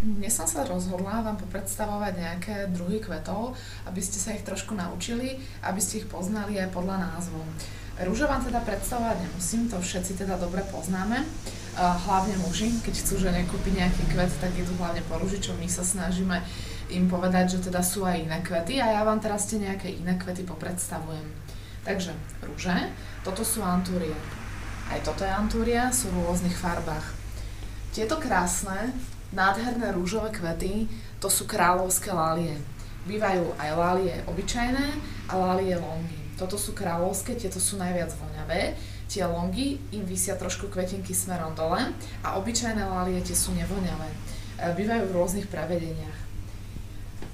Dnes som sa rozhodla vám popredstavovať nejaké druhy kvetov, aby ste sa ich trošku naučili, aby ste ich poznali aj podľa názvu. Rúže vám teda predstavovať nemusím, to všetci teda dobre poznáme. Hlavne muži, keď chcú žene kúpiť nejaký kvet, tak idú hlavne po rúži, čo my sa snažíme im povedať, že teda sú aj iné kvety a ja vám teraz tie nejaké iné kvety popredstavujem. Takže rúže, toto sú antúrie. Aj toto je antúria, sú v rôznych farbách. Tieto krásne, nádherné rúžové kvety, to sú kráľovské lálie. Bývajú aj lálie obyčajné a lálie longy. Toto sú kráľovské, tieto sú najviac voňavé. Tie longy, im visia trošku kvetinky smerom dole a obyčajné lálie tie sú nevoňavé. Bývajú v rôznych prevedeniach.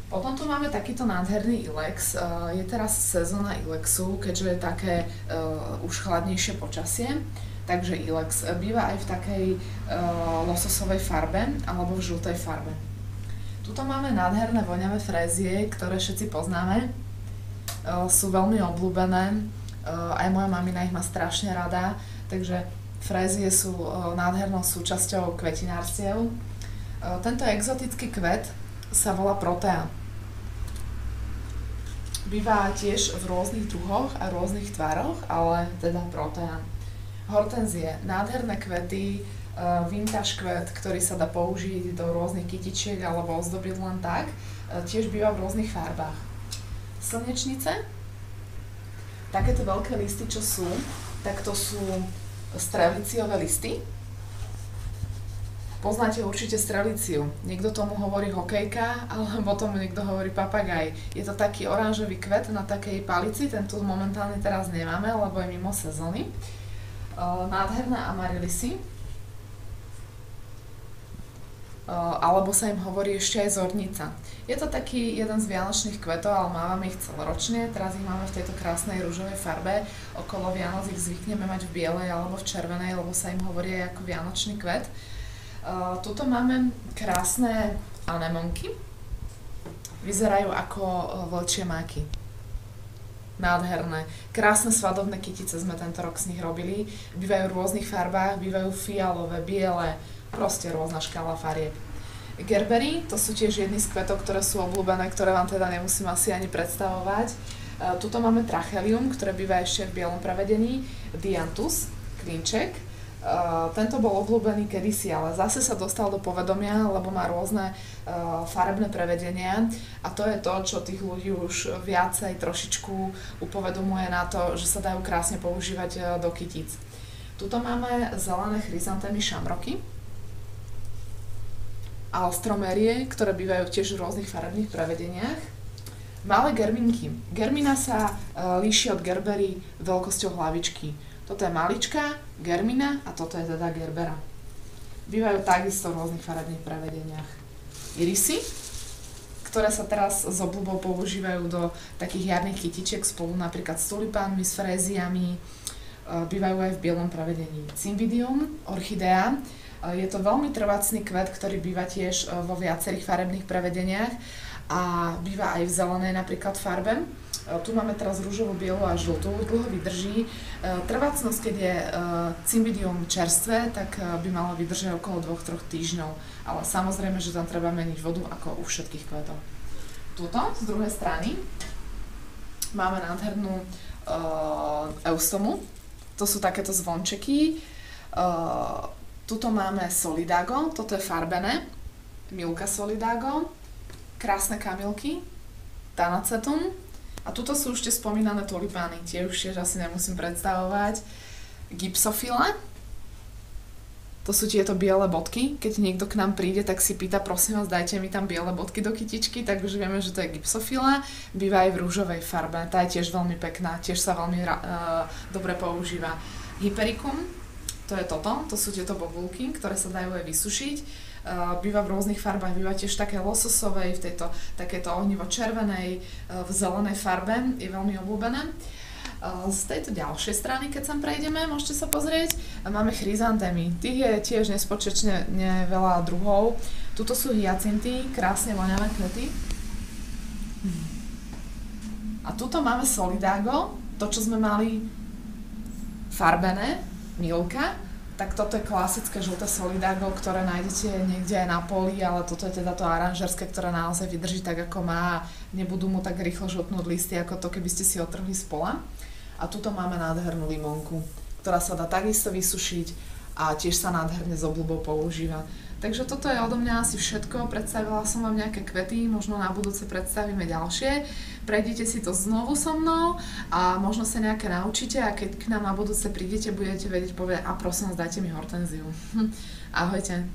Potom tu máme takýto nádherný ilex. Je teraz sezóna ilexu, keďže je také už chladnejšie počasie. Takže ilex býva aj v takej lososovej farbe alebo v žltej farbe. Tuto máme nádherné voňavé frézie, ktoré všetci poznáme. Sú veľmi obľúbené, aj moja mamina ich má strašne rada, takže frézie sú nádhernou súčasťou kvetinárstiev. Tento exotický kvet sa volá protea. Býva tiež v rôznych druhoch a rôznych tvaroch, ale teda protea. Hortenzie, nádherné kvety, vintage kvet, ktorý sa dá použiť do rôznych kytičiek alebo ozdobiť len tak, tiež býva v rôznych farbách. Slnečnice, takéto veľké listy, čo sú, tak to sú streliciové listy. Poznáte určite streliciu. Niekto tomu hovorí hokejka, alebo tomu niekto hovorí papagaj. Je to taký oranžový kvet na takej palici, ten tu momentálne teraz nemáme, lebo je mimo sezóny. Nádherné amarylisy, alebo sa im hovorí ešte aj zornica. Je to taký jeden z vianočných kvetov, ale máme ich celoročne, teraz ich máme v tejto krásnej ružovej farbe, okolo Vianoc ich zvykneme mať v bielej alebo v červenej, lebo sa im hovorí aj ako vianočný kvet. Tuto máme krásne anemonky, vyzerajú ako vlčie máky. Nádherné. Krásne svadobné kytice sme tento rok z nich robili. Bývajú v rôznych farbách, bývajú fialové, biele, proste rôzna škála farieb. Gerbery, to sú tiež jedny z kvetov, ktoré sú obľúbené, ktoré vám teda nemusím asi ani predstavovať. Tuto máme trachelium, ktoré býva ešte v bielom prevedení. Dianthus, klinček. Tento bol obľúbený kedysi, ale zase sa dostal do povedomia, lebo má rôzne farebné prevedenia a to je to, čo tých ľudí už viacej trošičku upovedomuje na to, že sa dajú krásne používať do kytíc. Tuto máme zelené chryzantémy šamroky a ostromerie, ktoré bývajú tiež v rôznych farebných prevedeniach. Malé germinky. Germina sa líši od gerbery veľkosťou hlavičky. Toto je malička, germina a toto je teda gerbera. Bývajú takisto v rôznych farebných prevedeniach. Irisy, ktoré sa teraz s obľubou používajú do takých jarných kytičiek spolu napríklad s tulipánmi, s fréziami, bývajú aj v bielom prevedení. Cymbidium, orchidea, je to veľmi trvácny kvet, ktorý býva tiež vo viacerých farebných prevedeniach a býva aj v zelenej napríklad farbe. Tu máme teraz rúžovú, bielu a žltú, dlho vydrží. Trvácnosť, keď je cymbidium čerstvé, tak by malo vydržať okolo 2-3 týždňov. Ale samozrejme, že tam treba meniť vodu ako u všetkých kvetov. Tuto, z druhej strany, máme nádhernú eustomu. To sú takéto zvončeky. Tuto máme solidago, toto je farbené. Milka solidago. Krásne kamilky. Tanacetum. A tuto sú už tie spomínané tulipány, tie už tiež asi nemusím predstavovať. Gypsophila, to sú tieto biele bodky, keď niekto k nám príde, tak si pýta, prosím vás, dajte mi tam biele bodky do kytičky, tak už vieme, že to je gypsophila, býva aj v rúžovej farbe, tá je tiež veľmi pekná, tiež sa veľmi dobre používa. Hypericum, to je toto, to sú tieto bobulky, ktoré sa dajú aj vysušiť. Býva v rôznych farbách, býva tiež také lososovej, v tejto takéto ohnivo červenej, v zelenej farbe, je veľmi obľúbené. Z tejto ďalšej strany, keď sem prejdeme, môžete sa pozrieť, máme chryzantémy. Tých je tiež nespočetne veľa druhov. Tuto sú hyacinty, krásne voňavé kvety. A tuto máme solidago, to čo sme mali farbené, milka. Tak toto je klasické žlté solidago, ktoré nájdete niekde aj na poli, ale toto je teda to aranžerské, ktoré naozaj vydrží tak, ako má. Nebudú mu tak rýchlo žltnúť listy, ako to, keby ste si otrhli z pola. A tuto máme nádhernú limonku, ktorá sa dá takisto vysušiť a tiež sa nádherne s obľubou používa. Takže toto je odo mňa asi všetko. Predstavila som vám nejaké kvety, možno na budúce predstavíme ďalšie. Prejdite si to znovu so mnou a možno sa nejaké naučíte a keď k nám na budúce prídete, budete vedieť povedať a prosím, dajte mi hortenziu. Ahojte.